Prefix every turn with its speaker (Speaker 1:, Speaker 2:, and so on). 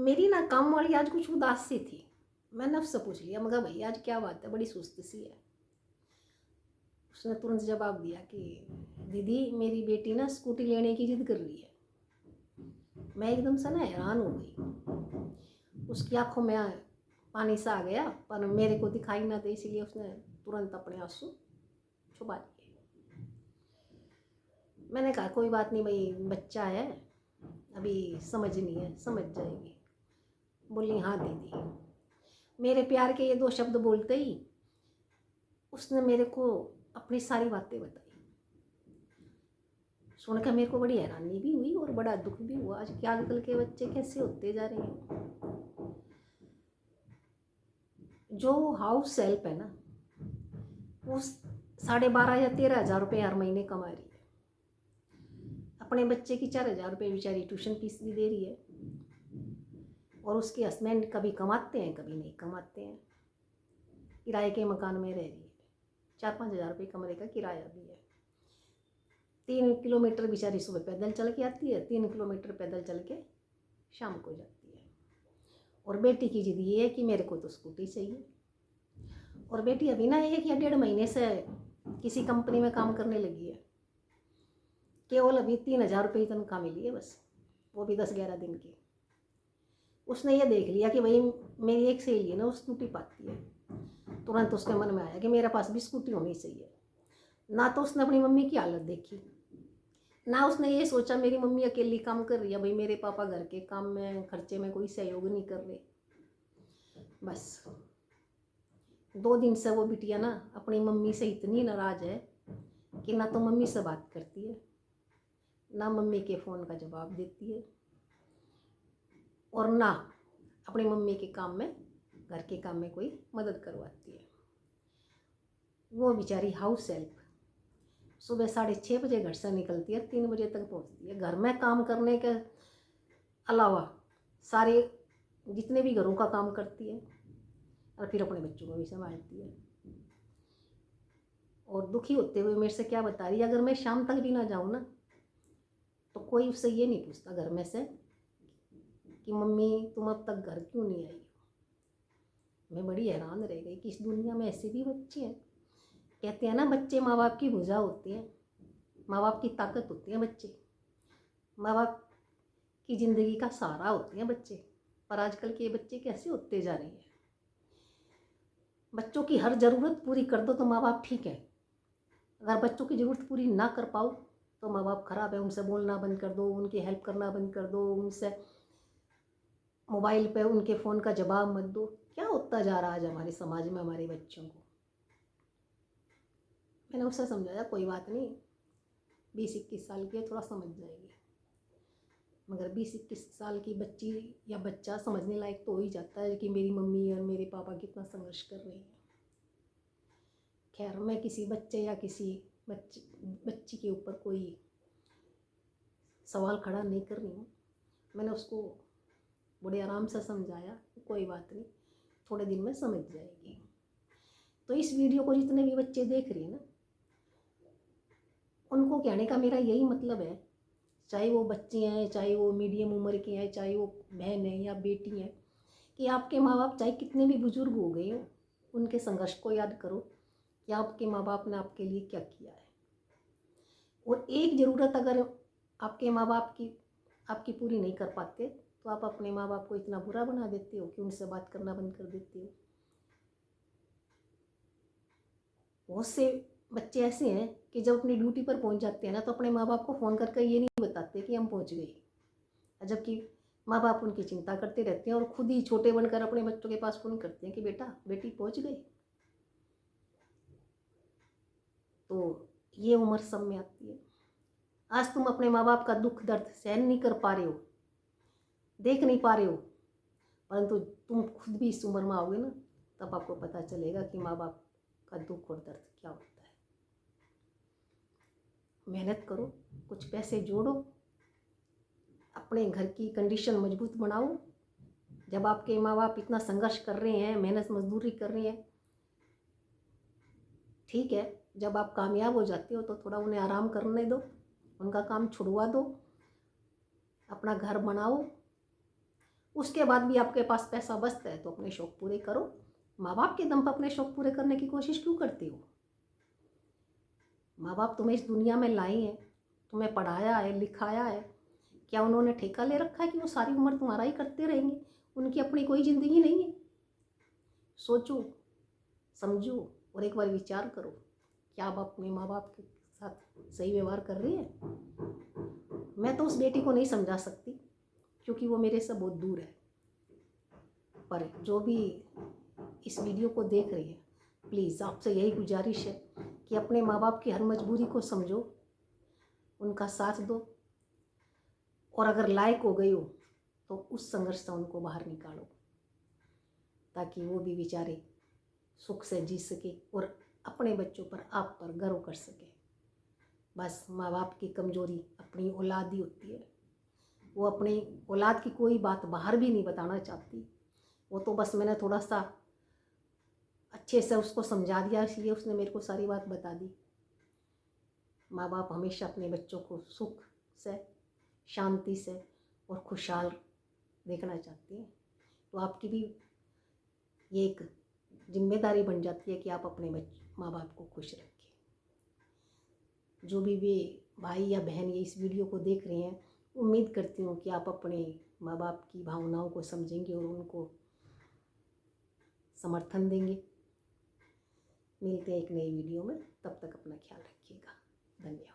Speaker 1: मेरी ना काम वाली आज कुछ उदास सी थी। मैं नफ्स से पूछ लिया, मगर भैया आज क्या बात है, बड़ी सुस्त सी है। उसने तुरंत जवाब दिया कि दीदी मेरी बेटी ना स्कूटी लेने की जिद कर रही है। मैं एकदम से ना हैरान हो गई। उसकी आंखों में पानी सा आ गया, पर मेरे को दिखाई ना दे, इसलिए उसने तुरंत अपने आंसू छुपा लिए। मैंने कहा कोई बात नहीं भाई, बच्चा है, अभी समझ नहीं है, समझ जाएगी। बोली हाँ दीदी। मेरे प्यार के ये दो शब्द बोलते ही उसने मेरे को अपनी सारी बातें बताई। सुनकर मेरे को बड़ी हैरानी भी हुई और बड़ा दुख भी हुआ। आज क्या आजकल के बच्चे कैसे होते जा रहे हैं। जो हाउस हेल्प है ना, वो 12,500 या 13,000 रुपये हर महीने कमा रही है। अपने बच्चे की 4,000 रुपये बेचारी ट्यूशन फीस भी दे रही है। और उसके हस्बैंड कभी कमाते हैं कभी नहीं कमाते हैं। किराए के मकान में रह रही है। 4-5 हज़ार रुपये कमरे का किराया भी है। 3 किलोमीटर बेचारी सुबह पैदल चल के आती है, 3 किलोमीटर पैदल चल के शाम को जाती है। और बेटी की जिद ये है कि मेरे को तो स्कूटी चाहिए। और बेटी अभी ना 1 या 1.5 महीने से किसी कंपनी में काम करने लगी है। केवल अभी 3,000 रुपये की तनख्वाह मिली है बस, वो भी 10-11 दिन की। उसने ये देख लिया कि भाई मेरी एक सहेली है ना, वो स्कूटी पाती है। तुरंत उसके मन में आया कि मेरे पास भी स्कूटी होनी चाहिए। ना तो उसने अपनी मम्मी की हालत देखी, ना उसने ये सोचा मेरी मम्मी अकेली काम कर रही है, भाई मेरे पापा घर के काम में खर्चे में कोई सहयोग नहीं कर रहे। बस 2 दिन से वो बिटिया ना अपनी मम्मी से इतनी नाराज है कि ना तो मम्मी से बात करती है, ना मम्मी के फ़ोन का जवाब देती है, और ना अपनी मम्मी के काम में, घर के काम में कोई मदद करवाती है। वो बेचारी हाउस हेल्प सुबह 6:30 बजे घर से निकलती है, 3 बजे तक पहुंचती है। घर में काम करने के अलावा सारे जितने भी घरों का काम करती है, और फिर अपने बच्चों को भी संभालती है। और दुखी होते हुए मेरे से क्या बता रही है, अगर मैं शाम तक भी ना जाऊँ ना, तो कोई उससे ये नहीं पूछता घर में से कि मम्मी तुम अब तक घर क्यों नहीं आई हो। मैं बड़ी हैरान रह गई कि इस दुनिया में ऐसे भी बच्चे हैं। कहते हैं ना, बच्चे माँ बाप की भुजा होते हैं, माँ बाप की ताकत होती है बच्चे, माँ बाप की ज़िंदगी का सहारा होते हैं बच्चे। पर आजकल के बच्चे कैसे होते जा रहे हैं। बच्चों की हर ज़रूरत पूरी कर दो तो माँ बाप ठीक है, अगर बच्चों की ज़रूरत पूरी ना कर पाओ तो माँ बाप खराब है। उनसे बोलना बंद कर दो, उनकी हेल्प करना बंद कर दो, उनसे मोबाइल पे उनके फ़ोन का जवाब मत दो। क्या होता जा रहा है आज हमारे समाज में हमारे बच्चों को। मैंने उससे समझाया कोई बात नहीं, 20-21 साल की है, थोड़ा समझ जाएगी। मगर 20-21 साल की बच्ची या बच्चा समझने लायक तो हो ही जाता है कि मेरी मम्मी और मेरे पापा कितना संघर्ष कर रहे हैं। खैर, मैं किसी बच्चे या किसी बच्ची के ऊपर कोई सवाल खड़ा नहीं कर रही हूँ। मैंने उसको बड़े आराम से समझाया, कोई बात नहीं, थोड़े दिन में समझ जाएगी। तो इस वीडियो को जितने भी बच्चे देख रहे हैं ना, उनको कहने का मेरा यही मतलब है, चाहे वो बच्चे हैं, चाहे वो मीडियम उम्र के हैं, चाहे वो बहन है या बेटी हैं, कि आपके माँ बाप चाहे कितने भी बुजुर्ग हो गए हो, उनके संघर्ष को याद करो कि आपके माँ बाप ने आपके लिए क्या किया है। और एक ज़रूरत अगर आपके माँ बाप की आपकी पूरी नहीं कर पाते, तो आप अपने माँ बाप को इतना बुरा बना देते हो कि उनसे बात करना बंद कर देते हो। बहुत से बच्चे ऐसे हैं कि जब अपनी ड्यूटी पर पहुंच जाते हैं ना, तो अपने माँ बाप को फ़ोन करके ये नहीं बताते कि हम पहुंच गए, जबकि माँ बाप उनकी चिंता करते रहते हैं और खुद ही छोटे बनकर अपने बच्चों के पास फ़ोन करते हैं कि बेटा बेटी पहुंच गई। तो ये उम्र सब में आती है। आज तुम अपने माँ बाप का दुख दर्द सहन नहीं कर पा रहे हो, देख नहीं पा रहे हो, परंतु तुम खुद भी इस उम्र में आओगे ना, तब आपको पता चलेगा कि माँ बाप का दुख और दर्द क्या होता है। मेहनत करो, कुछ पैसे जोड़ो, अपने घर की कंडीशन मजबूत बनाओ। जब आपके माँ बाप इतना संघर्ष कर रहे हैं, मेहनत मजदूरी कर रहे हैं, ठीक है, जब आप कामयाब हो जाते हो तो थोड़ा उन्हें आराम करने दो, उनका काम छुड़वा दो, अपना घर बनाओ, उसके बाद भी आपके पास पैसा बचता है तो अपने शौक़ पूरे करो। माँ बाप के दम पर अपने शौक़ पूरे करने की कोशिश क्यों करती हो? माँ बाप तुम्हें इस दुनिया में लाए हैं, तुम्हें पढ़ाया है, लिखाया है। क्या उन्होंने ठेका ले रखा है कि वो सारी उम्र तुम्हारा ही करते रहेंगे? उनकी अपनी कोई ज़िंदगी नहीं है। सोचो, समझो और एक बार विचार करो, क्या आप अपने माँ बाप के साथ सही व्यवहार कर रही है? मैं तो उस बेटी को नहीं समझा सकती क्योंकि वो मेरे से बहुत दूर है, पर जो भी इस वीडियो को देख रही है, प्लीज़ आपसे यही गुजारिश है कि अपने माँ बाप की हर मजबूरी को समझो, उनका साथ दो, और अगर लायक हो गई हो तो उस संघर्ष से उनको बाहर निकालो ताकि वो भी बेचारे सुख से जी सके और अपने बच्चों पर, आप पर गर्व कर सके। बस माँ बाप की कमज़ोरी अपनी औलाद ही होती है। वो अपनी औलाद की कोई बात बाहर भी नहीं बताना चाहती। वो तो बस मैंने थोड़ा सा अच्छे से उसको समझा दिया इसलिए उसने मेरे को सारी बात बता दी। माँ बाप हमेशा अपने बच्चों को सुख से, शांति से और खुशहाल देखना चाहती हैं। तो आपकी भी ये एक जिम्मेदारी बन जाती है कि आप अपने माँ बाप को खुश रखें। जो भी वे भाई या बहन ये इस वीडियो को देख रहे हैं, उम्मीद करती हूँ कि आप अपने माँ बाप की भावनाओं को समझेंगे और उनको समर्थन देंगे। मिलते हैं एक नई वीडियो में, तब तक अपना ख्याल रखिएगा। धन्यवाद।